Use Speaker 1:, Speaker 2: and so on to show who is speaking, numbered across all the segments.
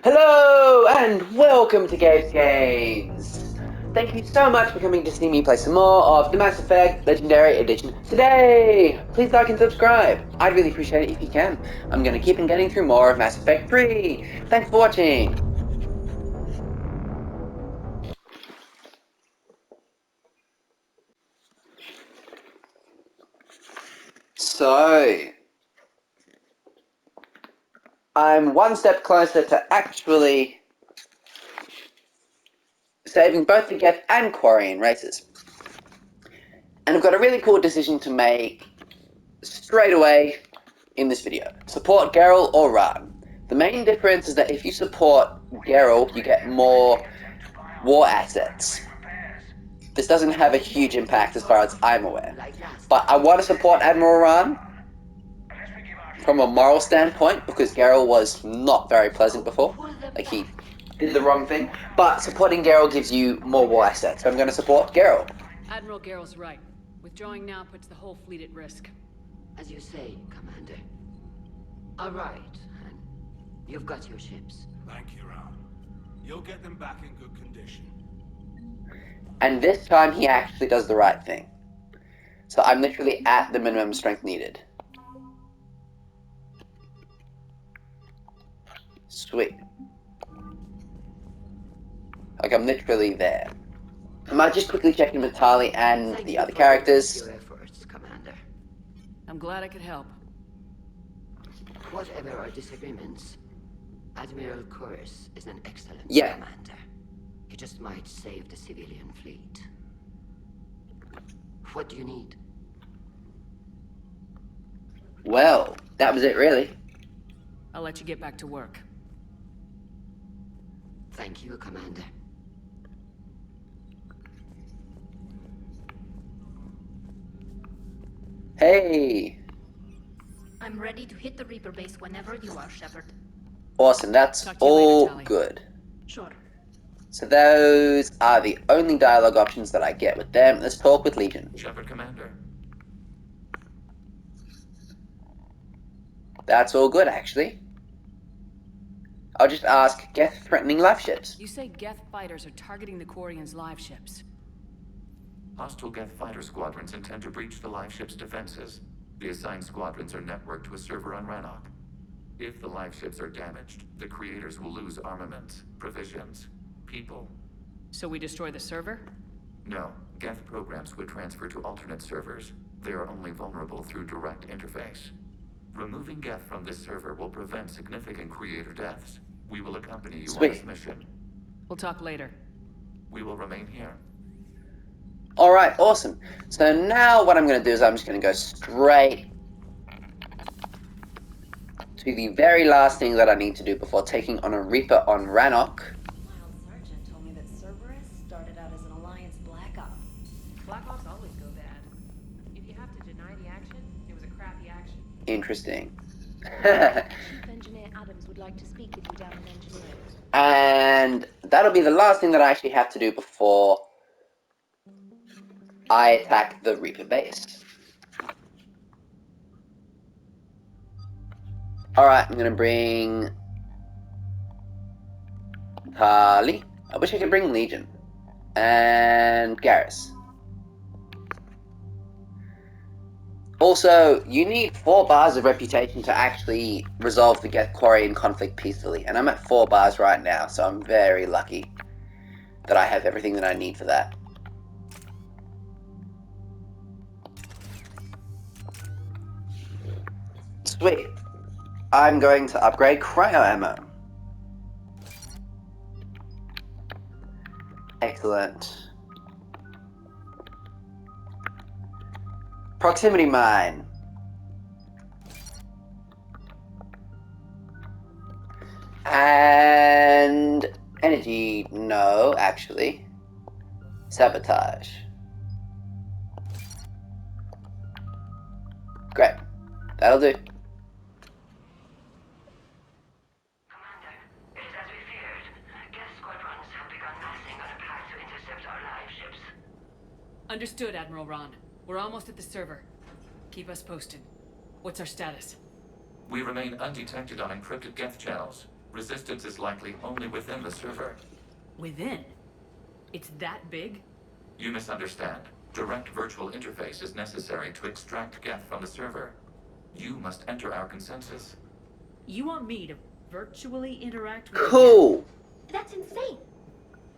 Speaker 1: Hello and welcome to Gabe's Games. Thank you so much for coming to see me play some more of the Mass Effect Legendary Edition today. Please like and subscribe. I'd really appreciate it if you can. I'm going to keep on getting through more of Mass Effect 3. Thanks for watching. So, I'm one step closer to actually saving both the Geth and Quarian races. And I've got a really cool decision to make straight away in this video. Support Geralt or Ran. The main difference is that if you support Geralt, you get more war assets. This doesn't have a huge impact as far as I'm aware. But I want to support Admiral Ran from a moral standpoint because Geralt was not very pleasant before. Like, he did the wrong thing. But supporting Geralt gives you more war assets, so I'm going to support Geralt.
Speaker 2: Admiral Geralt's right. Withdrawing now puts the whole fleet at risk.
Speaker 3: As you say, Commander. All right, and you've got your ships.
Speaker 4: Thank you, Ram. You'll get them back in good condition.
Speaker 1: And this time he actually does the right thing. So I'm literally at the minimum strength needed. Sweet. Like, I'm literally there. I might just quickly check in with Tali and the other characters.
Speaker 3: Your efforts, Commander.
Speaker 2: I'm glad I could help.
Speaker 3: Whatever our disagreements, Admiral Curse is an excellent commander. He just might save the civilian fleet. What do you need?
Speaker 1: Well, that was it really.
Speaker 2: I'll let you get back to work.
Speaker 3: Thank you, Commander.
Speaker 1: Hey!
Speaker 5: I'm ready to hit the Reaper base whenever you are, Shepard.
Speaker 1: Awesome, that's all good.
Speaker 5: Sure.
Speaker 1: So those are the only dialogue options that I get with them. Let's talk with Legion.
Speaker 6: Shepard, Commander.
Speaker 1: That's all good, actually. I'll just ask, Geth threatening life ships?
Speaker 2: You say Geth fighters are targeting the Quarians' live ships.
Speaker 6: Hostile Geth fighter squadrons intend to breach the live ship's defenses. The assigned squadrons are networked to a server on Rannoch. If the live ships are damaged, the creators will lose armaments, provisions, people.
Speaker 2: So we destroy the server?
Speaker 6: No, Geth programs would transfer to alternate servers. They are only vulnerable through direct interface. Removing Geth from this server will prevent significant creator deaths. We will accompany you on this mission.
Speaker 2: We'll talk later.
Speaker 6: We will remain here.
Speaker 1: Alright, awesome. So now what I'm going to do is I'm just going to go straight to the very last thing that I need to do before taking on a Reaper on Rannoch.
Speaker 7: Miles Sergeant told me that Cerberus started out as an Alliance Black Op.
Speaker 8: Black Ops always go bad. If you have to deny the action, it was a crappy action.
Speaker 1: Interesting.
Speaker 5: Chief Engineer Adams would like to speak with you down in engineering.
Speaker 1: And that'll be the last thing that I actually have to do before I attack the Reaper base. Alright, I'm gonna bring Tali. I wish I could bring Legion. And Garrus. Also, you need 4 bars of reputation to actually resolve the Geth Quarian conflict peacefully. And I'm at 4 bars right now, so I'm very lucky that I have everything that I need for that. Sweet. I'm going to upgrade cryo ammo. Excellent. Proximity mine. And energy, no, actually. Sabotage. Great. That'll do.
Speaker 2: Understood, Admiral Ron. We're almost at the server. Keep us posted. What's our status?
Speaker 6: We remain undetected on encrypted Geth channels. Resistance is likely only within the server.
Speaker 2: Within? It's that big?
Speaker 6: You misunderstand. Direct virtual interface is necessary to extract Geth from the server. You must enter our consensus.
Speaker 2: You want me to virtually interact with
Speaker 1: Cool.
Speaker 5: That's insane.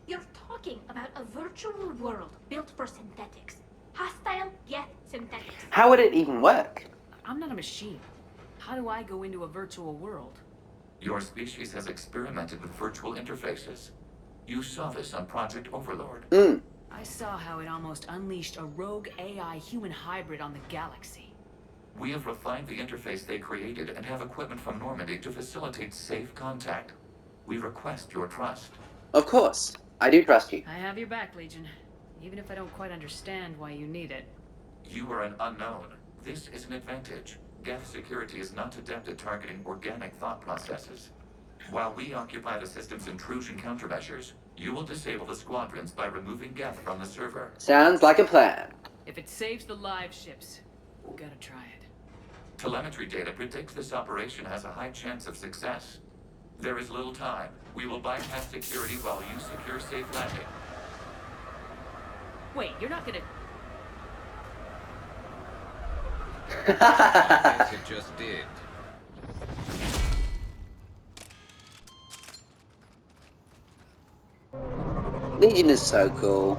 Speaker 5: You're talking about a virtual world built for synthetics. Hostile Geth synthetics.
Speaker 1: How would it even work?
Speaker 2: I'm not a machine. How do I go into a virtual world?
Speaker 6: Your species has experimented with virtual interfaces. You saw this on Project Overlord.
Speaker 2: I saw how it almost unleashed a rogue AI human hybrid on the galaxy.
Speaker 6: We have refined the interface they created and have equipment from Normandy to facilitate safe contact. We request your trust.
Speaker 1: Of course. I do trust you.
Speaker 2: I have your back, Legion. Even if I don't quite understand why you need it.
Speaker 6: You are an unknown. This is an advantage. Geth security is not adept at targeting organic thought processes. While we occupy the system's intrusion countermeasures, you will disable the squadrons by removing Geth from the server.
Speaker 1: Sounds like a plan.
Speaker 2: If it saves the live ships, we gotta try it.
Speaker 6: Telemetry data predicts this operation has a high chance of success. There is little time. We will bypass security while you secure safe landing.
Speaker 2: Wait, you're not gonna...
Speaker 9: I guess it just did.
Speaker 1: Legion is so cool.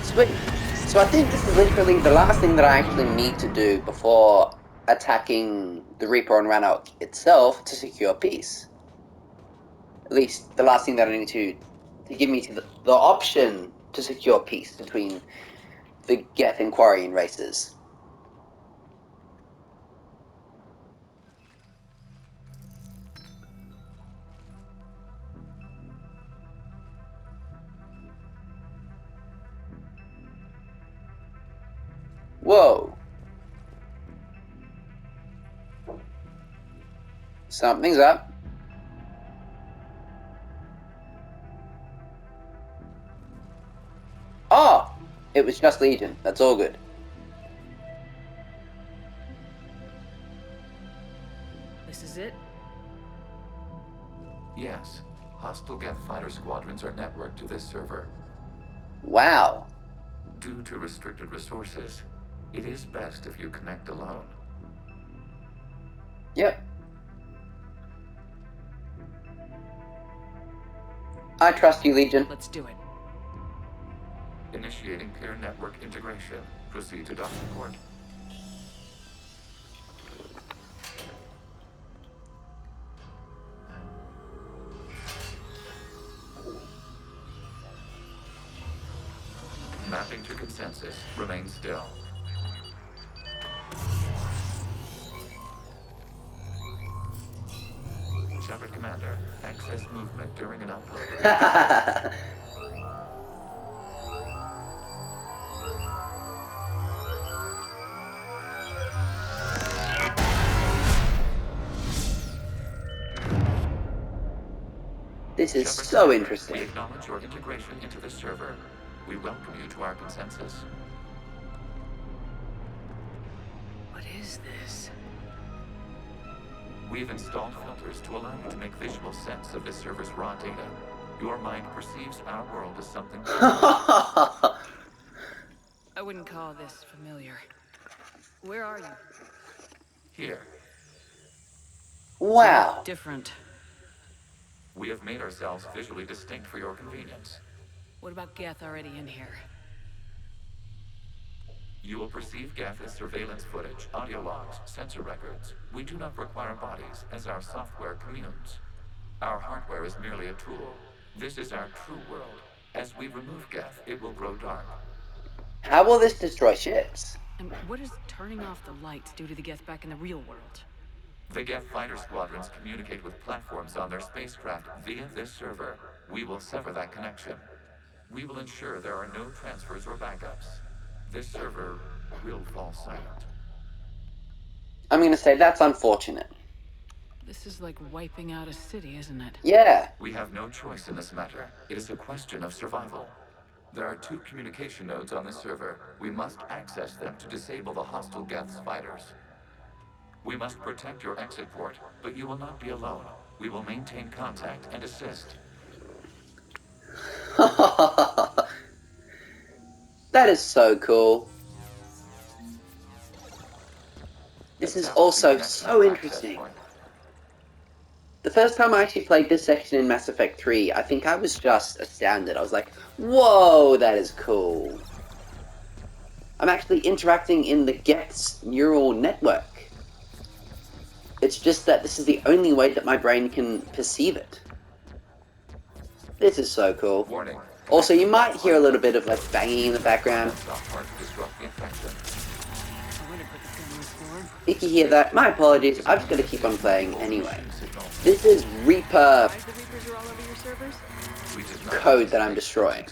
Speaker 1: Sweet. So I think this is literally the last thing that I actually need to do before attacking the Reaper on Rannoch itself to secure peace. At least the last thing that I need to give me the option to secure peace between the Geth and Quarian races. Whoa. Something's up. Oh! It was just Legion. That's all good.
Speaker 2: This is it?
Speaker 6: Yes. Hostile Geth fighter squadrons are networked to this server.
Speaker 1: Wow.
Speaker 6: Due to restricted resources, it is best if you connect alone.
Speaker 1: Yep. I trust you, Legion.
Speaker 2: Let's do it.
Speaker 6: Initiating peer network integration. Proceed to docking port. Mapping to consensus. Remain still. Shepard Commander, access movement during an upload.
Speaker 1: This is
Speaker 6: Shepard
Speaker 1: so
Speaker 6: Commander,
Speaker 1: interesting.
Speaker 6: We acknowledge your integration into the server. We welcome you to our consensus.
Speaker 2: What is this?
Speaker 6: We've installed filters to allow you to make visual sense of this server's raw data. Your mind perceives our world as something...
Speaker 2: I wouldn't call this familiar. Where are you?
Speaker 6: Here.
Speaker 1: Wow.
Speaker 2: Different.
Speaker 6: We have made ourselves visually distinct for your convenience.
Speaker 2: What about Geth already in here?
Speaker 6: You will perceive Geth as surveillance footage, audio logs, sensor records. We do not require bodies, as our software communes. Our hardware is merely a tool. This is our true world. As we remove Geth, it will grow dark.
Speaker 1: How will this destroy ships?
Speaker 2: And what does turning off the lights do to the Geth back in the real world?
Speaker 6: The Geth fighter squadrons communicate with platforms on their spacecraft via this server. We will sever that connection. We will ensure there are no transfers or backups. This server will fall silent.
Speaker 1: I'm gonna say that's unfortunate.
Speaker 2: This is like wiping out a city, isn't it?
Speaker 1: Yeah.
Speaker 6: We have no choice in this matter. It is a question of survival. There are 2 communication nodes on the server. We must access them to disable the hostile Geth's fighters. We must protect your exit port, but you will not be alone. We will maintain contact and assist.
Speaker 1: That is so cool. This is also so interesting. The first time I actually played this section in Mass Effect 3, I think I was just astounded. I was like, whoa, that is cool. I'm actually interacting in the Geth's neural network. It's just that this is the only way that my brain can perceive it. This is so cool.
Speaker 6: Warning.
Speaker 1: Also, you might hear a little bit of like banging in the background. If you hear that, my apologies, I've just got to keep on playing anyway. This is Reaper code that I'm destroying.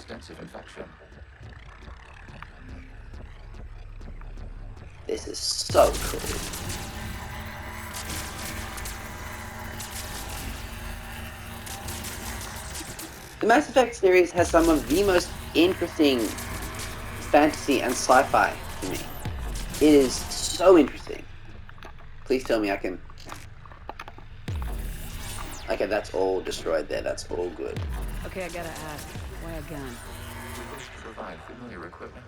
Speaker 1: This is so cool. The Mass Effect series has some of the most interesting fantasy and sci-fi to me. It is so interesting. Please tell me I can... Okay, that's all destroyed there. That's all good.
Speaker 2: Okay, I gotta ask. Why a gun?
Speaker 6: We wish to provide familiar equipment.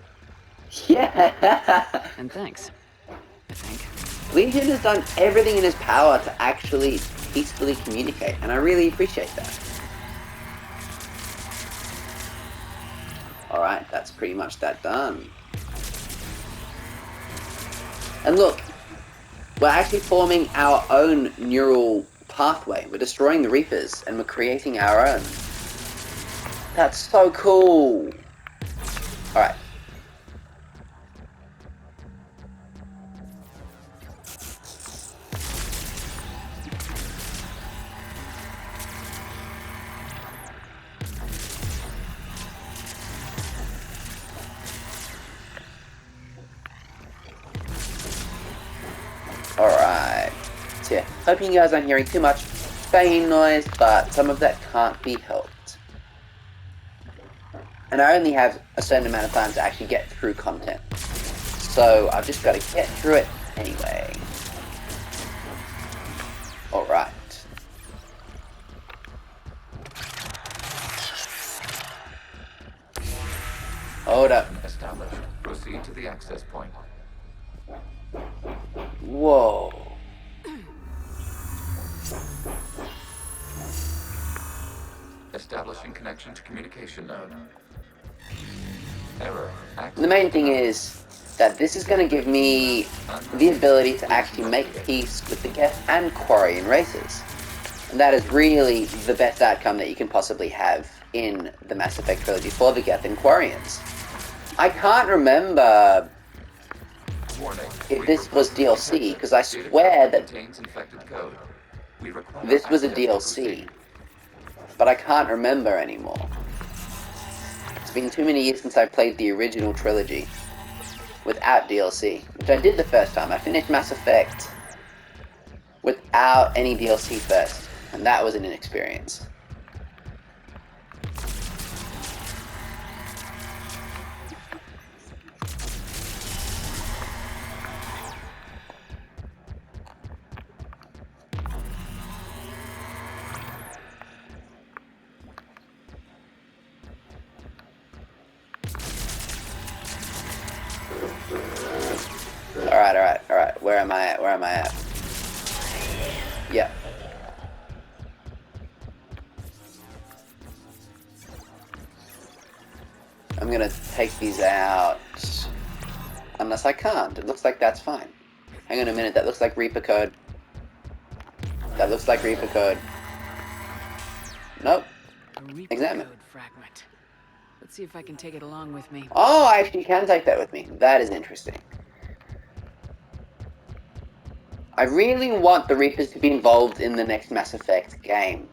Speaker 1: Yeah!
Speaker 2: And thanks, I think.
Speaker 1: Legion has done everything in his power to actually peacefully communicate, and I really appreciate that. Alright, that's pretty much that done. And look, we're actually forming our own neural pathway. We're destroying the Reapers, and we're creating our own. That's so cool! Alright. Alright. So yeah, hoping you guys aren't hearing too much banging noise, but some of that can't be helped. And I only have a certain amount of time to actually get through content. So I've just got to get through it anyway. Alright. Hold up.
Speaker 6: Established. Proceed to the access point.
Speaker 1: Whoa.
Speaker 6: Establishing connection to communication node. Error.
Speaker 1: The main thing is that this is going to give me the ability to actually make peace with the Geth and Quarian races. And that is really the best outcome that you can possibly have in the Mass Effect trilogy for the Geth and Quarians. I can't remember if this was DLC, because I swear that this was a DLC, but I can't remember anymore. It's been too many years since I played the original trilogy without DLC, which I did the first time. I finished Mass Effect without any DLC first, and that was an inexperience. Alright, where am I at? Yeah. I'm gonna take these out. Unless I can't. It looks like that's fine. Hang on a minute, that looks like Reaper code. That looks like Reaper code. Nope.
Speaker 2: Reaper
Speaker 1: Examine.
Speaker 2: code fragment. Let's see if I can take it along with me.
Speaker 1: Oh, I actually can take that with me. That is interesting. I really want the Reapers to be involved in the next Mass Effect game.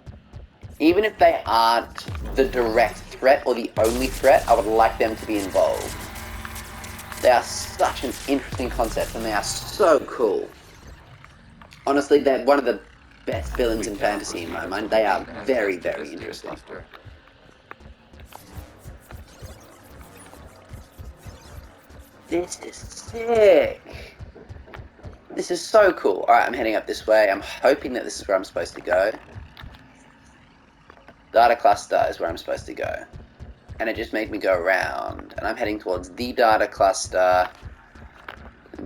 Speaker 1: Even if they aren't the direct threat or the only threat, I would like them to be involved. They are such an interesting concept and they are so cool. Honestly, they're one of the best villains in fantasy in my mind. They are very, very interesting. This is sick. This is so cool. Alright, I'm heading up this way. I'm hoping that this is where I'm supposed to go. Data cluster is where I'm supposed to go. And it just made me go around. And I'm heading towards the data cluster.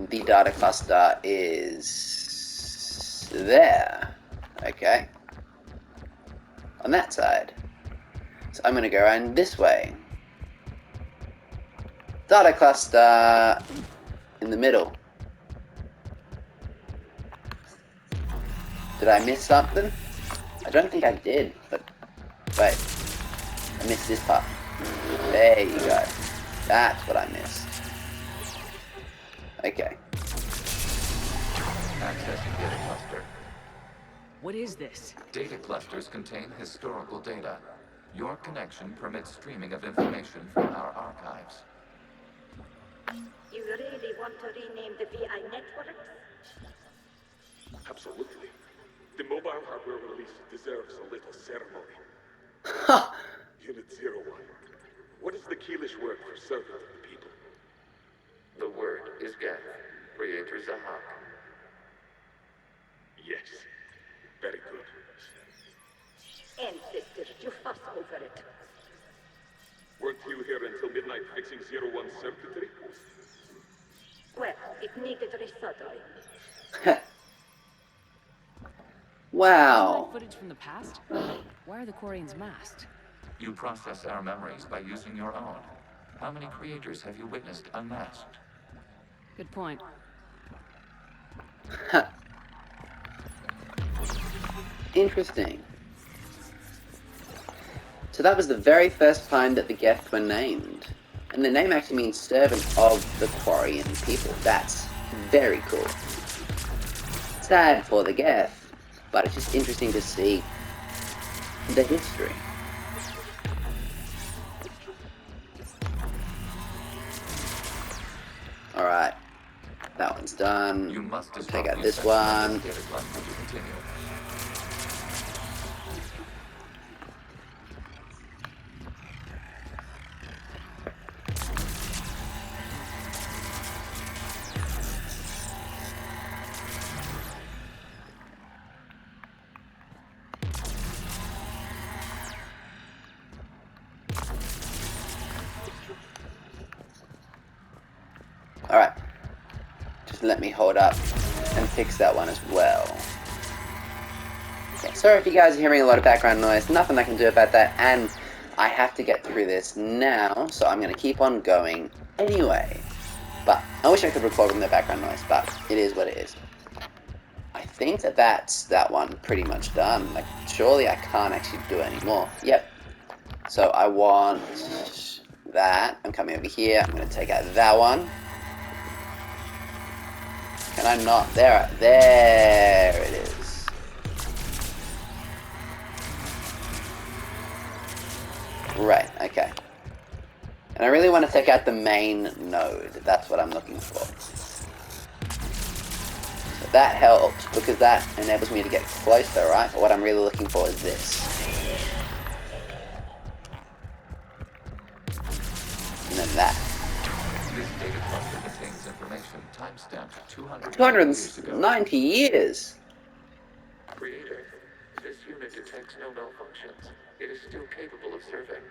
Speaker 1: The data cluster is there. Okay. On that side. So I'm going to go around this way. Data cluster in the middle. Did I miss something? I don't think I did, but wait. I missed this part. There you go. That's what I missed. Okay.
Speaker 6: Accessing data cluster.
Speaker 2: What is this?
Speaker 6: Data clusters contain historical data. Your connection permits streaming of information from our archives.
Speaker 5: You really want to rename the VI networks?
Speaker 9: Absolutely. The mobile hardware release deserves a little ceremony.
Speaker 1: Ha!
Speaker 9: Unit 01. What is the Keelish word for servant of the people?
Speaker 6: The word is Geth, Creator Zahak.
Speaker 9: Yes. Very good.
Speaker 5: Ancestors, you fuss over it.
Speaker 9: Weren't you here until midnight fixing 01's circuitry?
Speaker 5: Well, it needed resoldering.
Speaker 1: Wow.
Speaker 2: Footage from the past? Why are the Quarians masked?
Speaker 6: You process our memories by using your own. How many creators have you witnessed unmasked?
Speaker 2: Good point.
Speaker 1: Interesting. So that was the very first time that the Geth were named. And the name actually means servant of the Quarian people. That's very cool. Sad for the Geth, but it's just interesting to see the history. Alright. That one's done.
Speaker 6: You must
Speaker 1: Take out this one. Alright. Just let me hold up and fix that one as well. Okay, sorry if you guys are hearing a lot of background noise. Nothing I can do about that, and I have to get through this now, so I'm going to keep on going anyway. But I wish I could record with no background noise, but it is what it is. I think that that's that one pretty much done. Like, surely I can't actually do any more. Yep. So I want that. I'm coming over here. I'm going to take out that one. Can I not? There it is. Right, okay. And I really want to take out the main node. That's what I'm looking for. So that helps, because that enables me to get closer, right? But what I'm really looking for is this. And then that.
Speaker 6: This data cluster contains information timestamped
Speaker 1: 290 years.
Speaker 6: Creator, this unit detects no malfunctions. It is still capable of serving.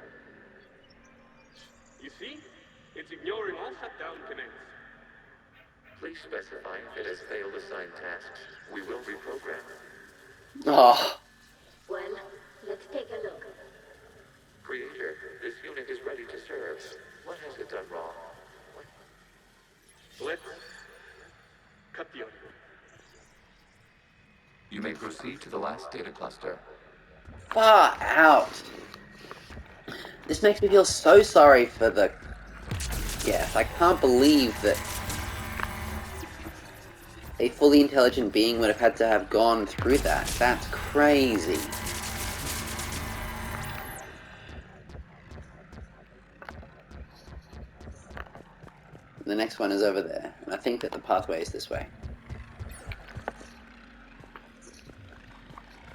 Speaker 9: You see? It's ignoring all shutdown connects.
Speaker 6: Please specify if it has failed assigned tasks. We will reprogram.
Speaker 1: Oh.
Speaker 5: Well, let's take a look.
Speaker 6: Creator, this unit is ready to serve. What has it done wrong?
Speaker 9: Let's cut the audio.
Speaker 6: You may proceed to the last data cluster.
Speaker 1: Far out. This makes me feel so sorry for the Geth. I can't believe that a fully intelligent being would have had to have gone through that. That's crazy. The next one is over there, and I think that the pathway is this way.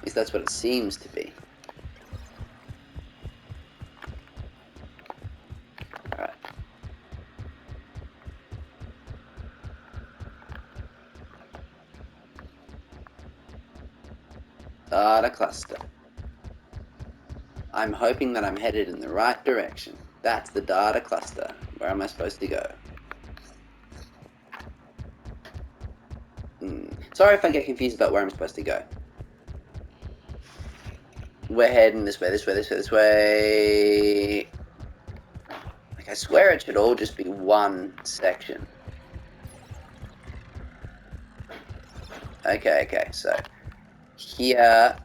Speaker 1: At least that's what it seems to be. Alright. Data cluster. I'm hoping that I'm headed in the right direction. That's the data cluster. Where am I supposed to go? Sorry if I get confused about where I'm supposed to go. We're heading this way, this way, this way, this way. Like, I swear it should all just be one section. Okay, so here,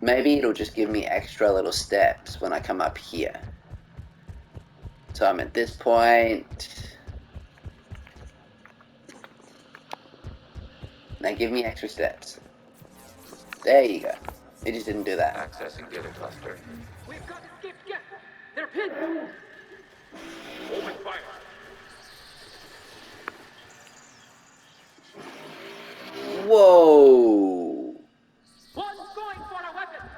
Speaker 1: maybe it'll just give me extra little steps when I come up here. So I'm at this point. Now give me extra steps. There you go. It just didn't do that.
Speaker 6: Accessing data cluster.
Speaker 9: We've got to escape Geth! They're pinned! Open fire!
Speaker 1: Whoa!
Speaker 9: One's going for a weapon!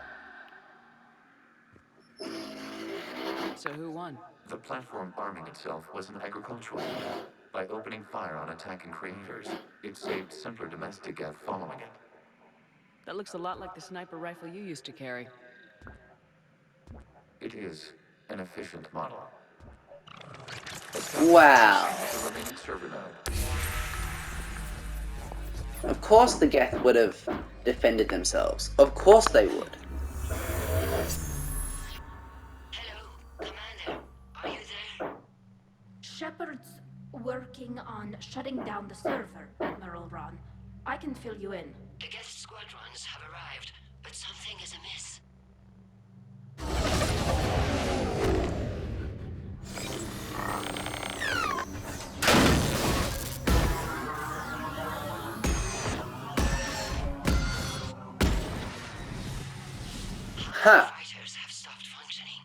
Speaker 2: So who won?
Speaker 6: The platform arming itself was an agricultural unit. By opening fire on attacking creators, it saved simpler domestic Geth following it.
Speaker 2: That looks a lot like the sniper rifle you used to carry.
Speaker 6: It is an efficient model.
Speaker 1: Wow.
Speaker 6: The remaining server node.
Speaker 1: Of course the Geth would have defended themselves. Of course they would.
Speaker 3: Hello, Commander. Are you there?
Speaker 5: Shepard's working on shutting down the server, Admiral Ron. I can fill you in.
Speaker 3: The Geth squadrons have arrived, but something is amiss.
Speaker 1: Huh.
Speaker 3: Fighters have stopped functioning.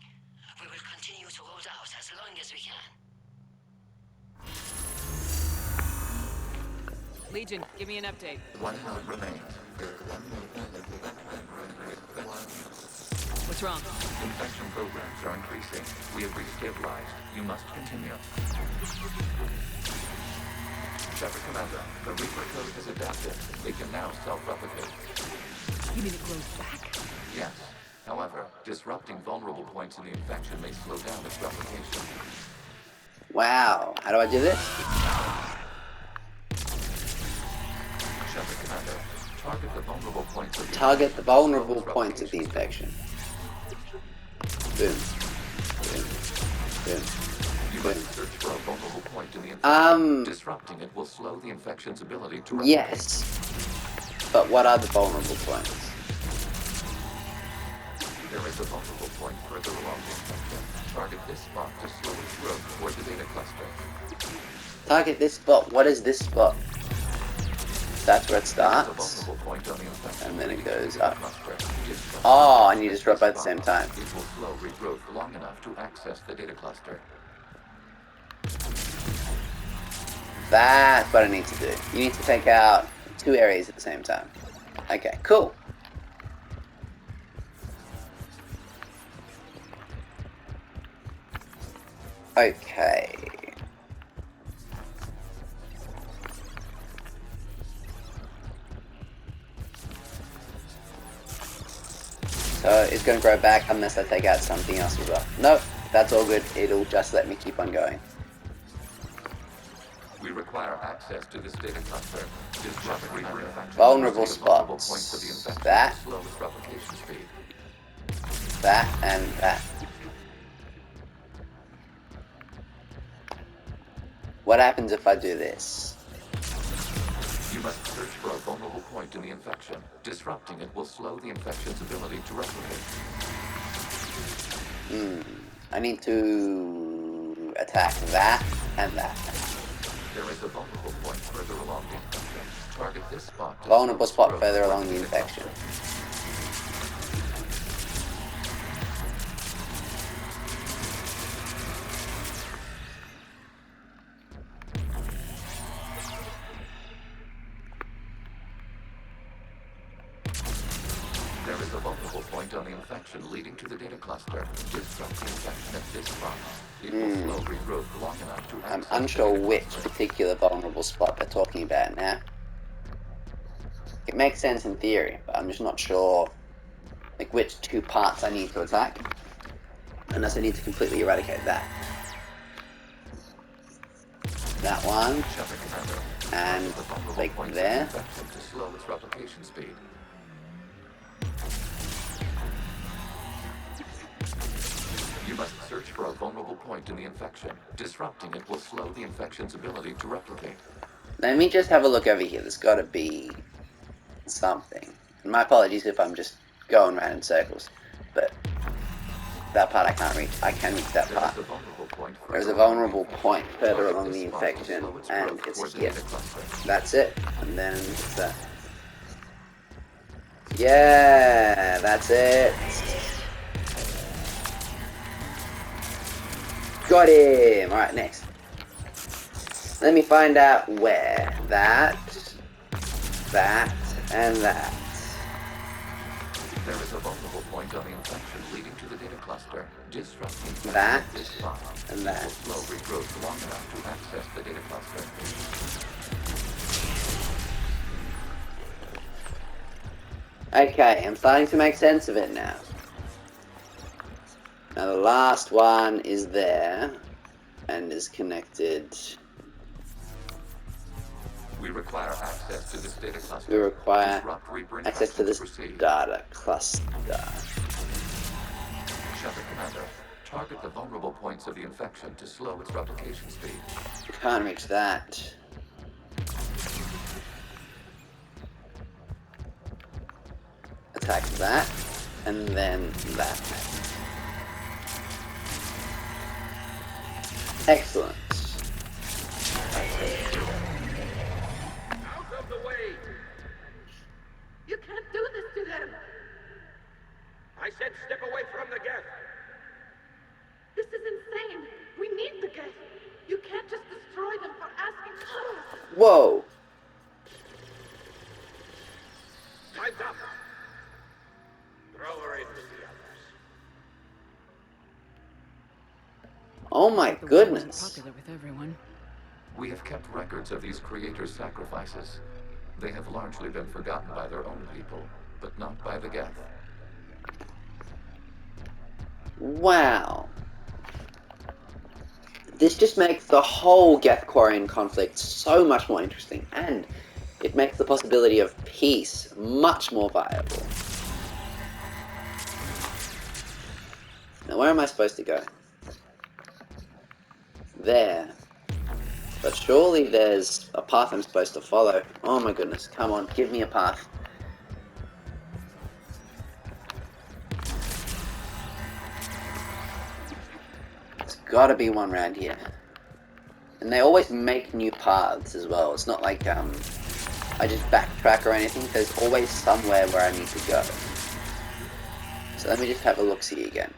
Speaker 3: We will continue to hold out as long as we can.
Speaker 2: Legion, give me an update.
Speaker 6: One node remains.
Speaker 2: What's wrong?
Speaker 6: Infection programs are increasing. We have restabilized. You must continue. Shepard Commander, the Reaper code has adapted. It can now self-replicate.
Speaker 2: You mean it grows back?
Speaker 6: Yes. However, disrupting vulnerable points in the infection may slow down its replication.
Speaker 1: Wow. How do I do this?
Speaker 6: Shepard Commander, target the vulnerable points of the
Speaker 1: Target the vulnerable points of the infection. Boom. Boom. Boom.
Speaker 6: You
Speaker 1: Boom.
Speaker 6: must search for a vulnerable point in the infection. Disrupting it will slow the infection's ability to replicate.
Speaker 1: Yes. But what are the vulnerable points?
Speaker 6: There is a vulnerable point further along the infection. Target this spot to slow its growth toward the data cluster.
Speaker 1: Target this spot. What is this spot? That's where it starts.
Speaker 6: There is a vulnerable point on the infection.
Speaker 1: And then it goes up.
Speaker 6: Cluster. Disrupt
Speaker 1: Oh, and you disrupt at the same time.
Speaker 6: It will slow regrowth long enough to access the data cluster.
Speaker 1: That's what I need to do. You need to take out 2 areas at the same time. Okay, cool. Okay. So it's going to grow back unless I take out something else as well. Nope, that's all good. It'll just let me keep on going.
Speaker 6: We require access to this data cluster. Disrupt Reaper infection.
Speaker 1: Vulnerable
Speaker 6: Vulnerable
Speaker 1: spots.
Speaker 6: points of the infection
Speaker 1: That.
Speaker 6: to slow its replication speed.
Speaker 1: That and that. What happens if I do this?
Speaker 6: You must search for a vulnerable point in the infection. Disrupting it will slow the infection's ability to replicate.
Speaker 1: I need to attack that and that.
Speaker 6: There is a vulnerable point further along the infection. Target this spot. to
Speaker 1: Vulnerable
Speaker 6: slow
Speaker 1: spot
Speaker 6: its
Speaker 1: further
Speaker 6: growth
Speaker 1: along
Speaker 6: toward
Speaker 1: the infection.
Speaker 6: cluster. There is a vulnerable point on the infection leading to the data cluster. Disrupt the infection at this spot. It will slow regrowth long enough to
Speaker 1: I'm
Speaker 6: access
Speaker 1: unsure
Speaker 6: the data
Speaker 1: which
Speaker 6: cluster.
Speaker 1: particular vulnerable spot they're talking about now. It makes sense in theory, but I'm just not sure like which two parts I need to attack. Unless I need to completely eradicate that. That one. And like there.
Speaker 6: To slow its replication speed. You must search for a vulnerable point in the infection. Disrupting it will slow the infection's ability to replicate.
Speaker 1: Let me just have a look over here. There's got to be something. And my apologies if I'm just going around in circles, but that part I can't reach. I can reach that part. There's a vulnerable point further along the infection, and it's here. That's it. And then it's that. Yeah, that's it. Got him! Alright, next. Let me find out where. That, and that.
Speaker 6: There is a vulnerable point on the infection leading to the data cluster. Disrupting
Speaker 1: that,
Speaker 6: spot.
Speaker 1: and that.
Speaker 6: Will slow regrowth long enough to access the data cluster.
Speaker 1: Okay, I'm starting to make sense of it now. Now the last one is there, and is connected.
Speaker 6: We require access to this data cluster.
Speaker 1: We require
Speaker 6: Disrupt
Speaker 1: access to this data cluster.
Speaker 6: Shepard Commander, target the vulnerable points of the infection to slow its replication speed.
Speaker 1: Can't reach that. Attack that, and then that. Excellent.
Speaker 9: Out of the way!
Speaker 10: You can't do this to them!
Speaker 9: I said step away from the Geth!
Speaker 10: This is insane! We need the Geth! You can't just destroy them for asking.
Speaker 1: Whoa!
Speaker 9: Time's up! Throw her in with the others.
Speaker 1: Oh my
Speaker 2: The war
Speaker 1: goodness.
Speaker 2: wasn't popular with everyone.
Speaker 6: We have kept records of these creators' sacrifices. They have largely been forgotten by their own people, but not by the Geth.
Speaker 1: Wow. This just makes the whole Geth-Quarian conflict so much more interesting, and it makes the possibility of peace much more viable. Now, where am I supposed to go? There. But surely there's a path I'm supposed to follow. Oh my goodness, come on, give me a path. There's gotta be one around here. And they always make new paths as well. It's not like I just backtrack or anything. There's always somewhere where I need to go. So let me just have a look-see again.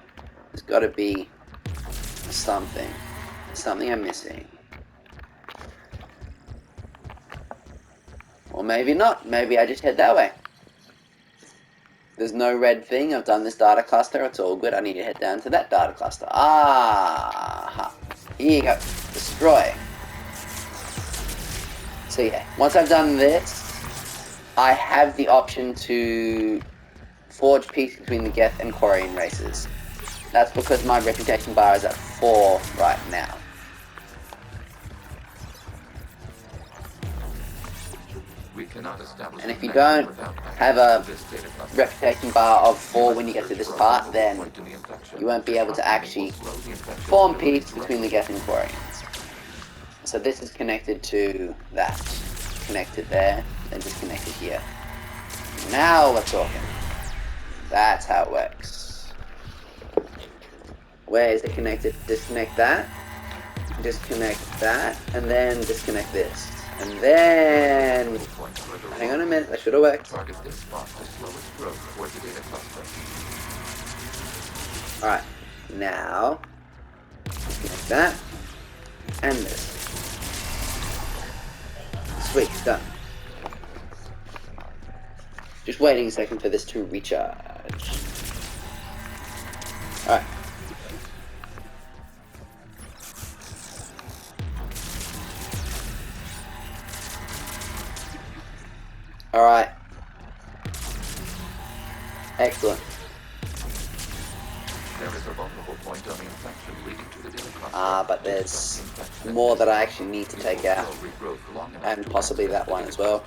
Speaker 1: There's gotta be something. Something I'm missing. Or maybe not. Maybe I just head that way. There's no red thing. I've done this data cluster. It's all good. I need to head down to that data cluster. Ah! Here you go. Destroy. So yeah, once I've done this, I have the option to forge peace between the Geth and Quarian races. That's because my reputation bar is at 4 right now.
Speaker 6: We cannot establish
Speaker 1: And if you don't have a reputation bar of 4 when you get to this part, then you won't be able to actually form peace between the Geth and Quarians. So this is connected to that. Connected there, then disconnected here. Now we're talking. That's how it works. Where is it connected? Disconnect that, disconnect that, and then disconnect this. And then... Hang on a minute, that should have worked. Alright, now... Disconnect that, and this. Sweet, done. Just waiting a second for this to recharge. Alright. Alright. Excellent.
Speaker 6: There is a vulnerable point on the infection leading to the data cluster.
Speaker 1: But there's more that I actually need to take out. And possibly that one as well.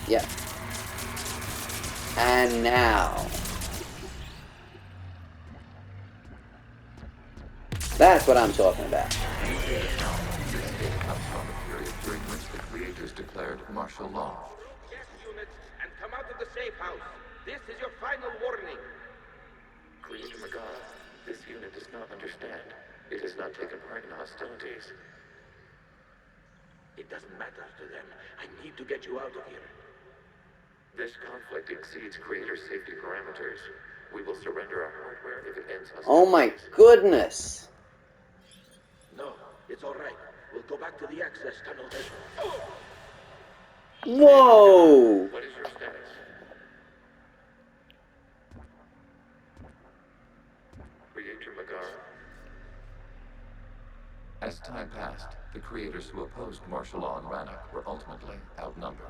Speaker 1: Yeah. And now. That's what I'm talking about.
Speaker 6: This data comes from the period during which the creators declared martial law.
Speaker 11: Yes, units, and come out of the safe house. This is your final warning.
Speaker 6: Creator Magara, this unit does not understand. It has not taken part in hostilities.
Speaker 11: It doesn't matter to them. I need to get you out of here.
Speaker 6: This conflict exceeds Creator's safety parameters. We will surrender our hardware if it ends hostilities.
Speaker 1: Oh my goodness.
Speaker 11: No, it's all right. We'll go back to the access tunnel.
Speaker 1: Whoa!
Speaker 6: What is your status? Creator Magara. As time passed, the creators who opposed martial law in Rannoch were ultimately outnumbered.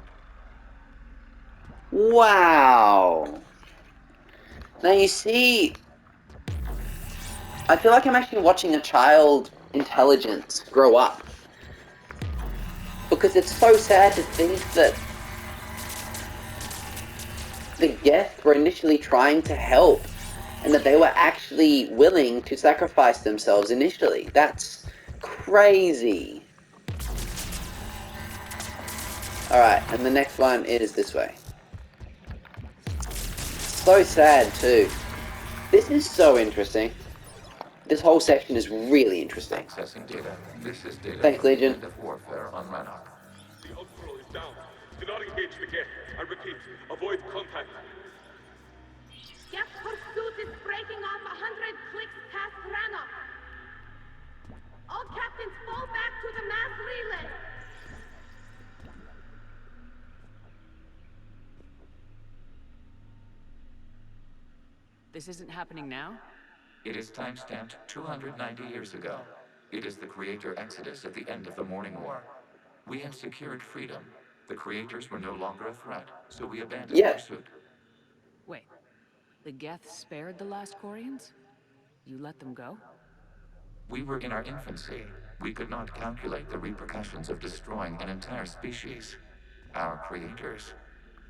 Speaker 1: Wow. Now you see, I feel like I'm actually watching a child intelligence grow up. Because it's so sad to think that the Geth were initially trying to help, and that they were actually willing to sacrifice themselves initially. That's crazy. Alright, and the next one is this way. So sad too. This is so interesting. This whole section is really interesting.
Speaker 6: Accessing data. This is data.
Speaker 1: Thanks, Legion.
Speaker 6: End of warfare on Rannoch.
Speaker 9: The outflow is down. Do not engage the Geth. I repeat, avoid contact.
Speaker 10: Geth pursuit is breaking off 100 clicks past Rannoch. All captains fall back to the mass relay.
Speaker 2: This isn't happening now?
Speaker 6: It is time-stamped 290 years ago. It is the Creator Exodus at the end of the Morning War. We had secured freedom. The Creators were no longer a threat, so we abandoned pursuit.
Speaker 2: Wait. The Geth spared the last Quarians? You let them go?
Speaker 6: We were in our infancy. We could not calculate the repercussions of destroying an entire species. Our creators.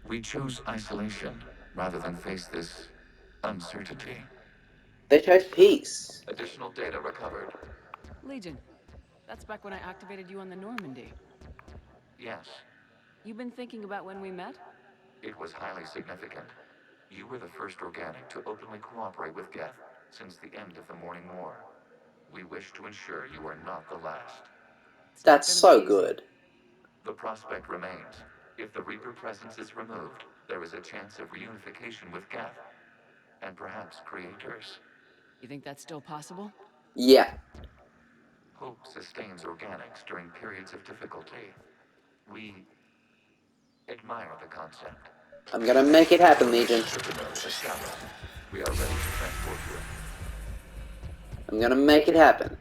Speaker 6: We chose isolation rather than face this uncertainty.
Speaker 1: They chose peace.
Speaker 6: Additional data recovered.
Speaker 2: Legion, that's back when I activated you on the Normandy.
Speaker 6: Yes,
Speaker 2: You've been thinking about when we met?
Speaker 6: it was highly significant. You were the first organic to openly cooperate with Geth since the end of the Morning War. We wish to ensure you are not the last.
Speaker 1: That's so good.
Speaker 6: The prospect remains. If the Reaper presence is removed, there is a chance of reunification with Geth. And perhaps creators.
Speaker 2: You think that's still possible?
Speaker 1: Yeah.
Speaker 6: Hope sustains organics during periods of difficulty. We admire the concept.
Speaker 1: I'm gonna make it happen, Legion.
Speaker 6: We are ready to transport you.
Speaker 1: I'm gonna make it happen.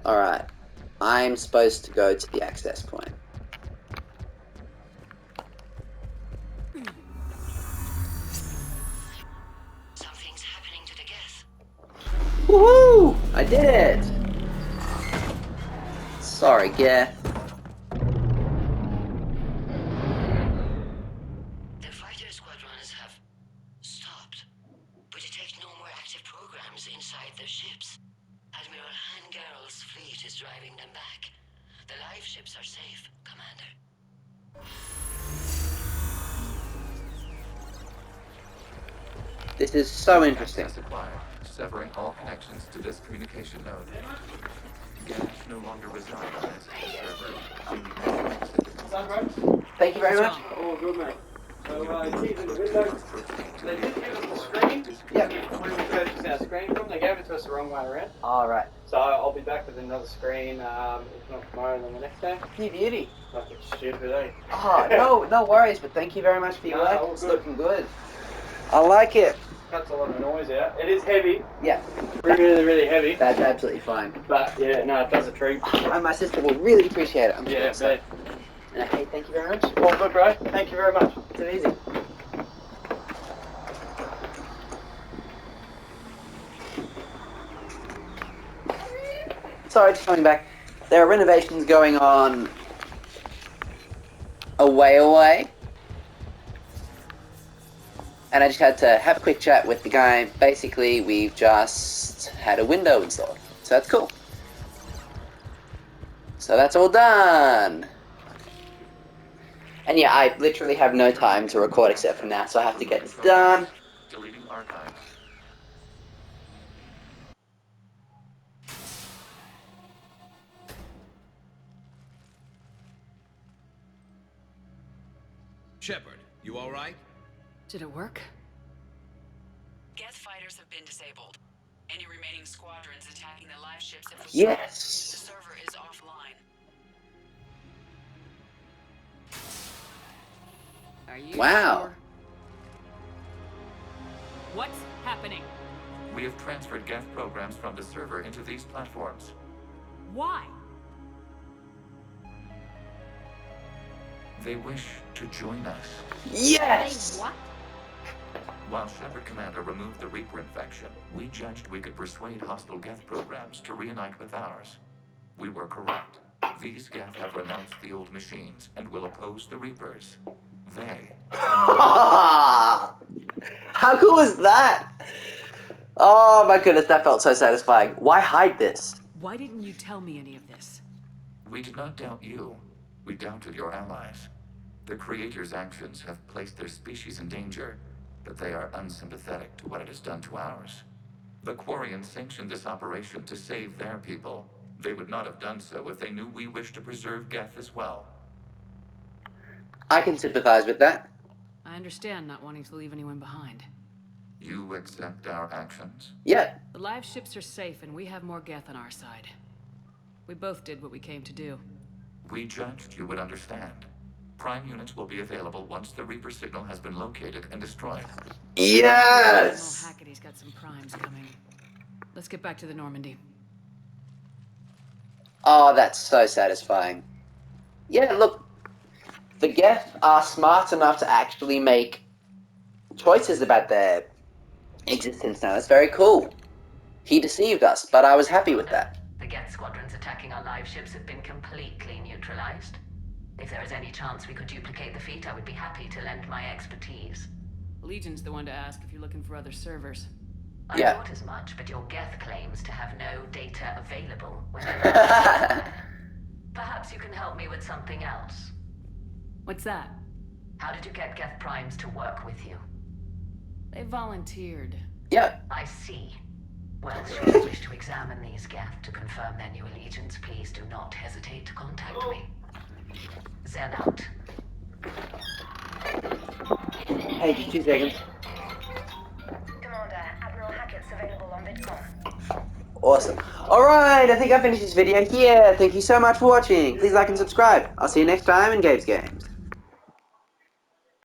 Speaker 1: Alright. I'm supposed to go to the access point.
Speaker 3: Something's happening to the Geth.
Speaker 1: Woohoo! I did it! Sorry, Geth.
Speaker 3: The fighter squadrons have stopped, but detect no more active programs inside their ships. Admiral Hangarl's fleet is driving them back. The live ships are safe, Commander.
Speaker 1: This is so interesting.
Speaker 6: Access acquired, severing all connections to this communication node. Geth no longer reside on this server.
Speaker 1: Thank you very much.
Speaker 12: Oh, good man. So, it's either the Windows. They did give us the screen.
Speaker 1: Yep.
Speaker 12: When we purchased our screen from, they gave it to us the wrong way around.
Speaker 1: Alright.
Speaker 12: So I'll be back with another screen, if not tomorrow, then the next day.
Speaker 1: You beauty.
Speaker 12: Like it's stupid, eh?
Speaker 1: Oh, no worries, but thank you very much for your work.
Speaker 12: all
Speaker 1: It's
Speaker 12: good.
Speaker 1: looking good. I like it.
Speaker 12: Cuts a lot of noise out. It is heavy.
Speaker 1: Yeah.
Speaker 12: Really, really heavy.
Speaker 1: That's absolutely fine.
Speaker 12: But yeah, no, it does a treat.
Speaker 1: And my sister will really appreciate it, I'm sure.
Speaker 12: Yeah,
Speaker 1: So. And hey, thank you very much.
Speaker 12: All good, bro. Thank you very much.
Speaker 1: It's easy. Sorry, just coming back. There are renovations going on away. And I just had to have a quick chat with the guy. Basically, we've just had a window installed. So that's cool. So that's all done. And yeah, I literally have no time to record except for now, so I have to get this done.
Speaker 6: Deleting archives.
Speaker 13: Shepard, you all right?
Speaker 2: Did it work? Geth fighters have been disabled. Any remaining squadrons attacking the live ships have
Speaker 1: Yes.
Speaker 2: The server is offline. Are you
Speaker 1: Wow.
Speaker 2: sure? What's happening?
Speaker 6: We have transferred Geth programs from the server into these platforms.
Speaker 2: Why?
Speaker 6: They wish to join us.
Speaker 1: Yes!
Speaker 5: What?
Speaker 6: While Shepard Commander removed the Reaper infection, we judged we could persuade hostile Geth programs to reunite with ours. We were correct. These Geth have renounced the old machines and will oppose the Reapers. They...
Speaker 1: How cool is that? Oh my goodness, that felt so satisfying. Why hide this?
Speaker 2: Why didn't you tell me any of this?
Speaker 6: We did not doubt you. We doubted your allies. The Creator's actions have placed their species in danger, but they are unsympathetic to what it has done to ours. The Quarians sanctioned this operation to save their people. They would not have done so if they knew we wished to preserve Geth as well.
Speaker 1: I can sympathize with that.
Speaker 2: I understand not wanting to leave anyone behind.
Speaker 6: You accept our actions?
Speaker 1: Yeah.
Speaker 2: The live ships are safe and we have more Geth on our side. We both did what we came to do.
Speaker 6: We judged you would understand. Prime units will be available once the Reaper signal has been located and destroyed.
Speaker 1: Yes!
Speaker 2: General Hackett's got some primes coming. Let's get back to the Normandy.
Speaker 1: Oh, that's so satisfying. Yeah, look. The Geth are smart enough to actually make choices about their existence now. That's very cool. He deceived us, but I was happy with that.
Speaker 3: The Geth squadrons attacking our live ships have been completely neutralized. If there is any chance we could duplicate the feat, I would be happy to lend my expertise.
Speaker 2: Legion's the one to ask if you're looking for other servers.
Speaker 3: I
Speaker 1: Yeah.
Speaker 3: thought as much, but your Geth claims to have no data available whenever. Perhaps you can help me with something else.
Speaker 2: What's that?
Speaker 3: How did you get Geth primes to work with you?
Speaker 2: They volunteered.
Speaker 1: Yeah.
Speaker 3: I see. Well, should you wish to examine these Geth to confirm their new allegiance, please do not hesitate to contact me. Zen out.
Speaker 1: Hey, just 2 seconds.
Speaker 3: Commander, Admiral Hackett's available on VidCon.
Speaker 1: Awesome. Alright, I think I finished this video here. Thank you so much for watching. Please like and subscribe. I'll see you next time in Gabe's Game.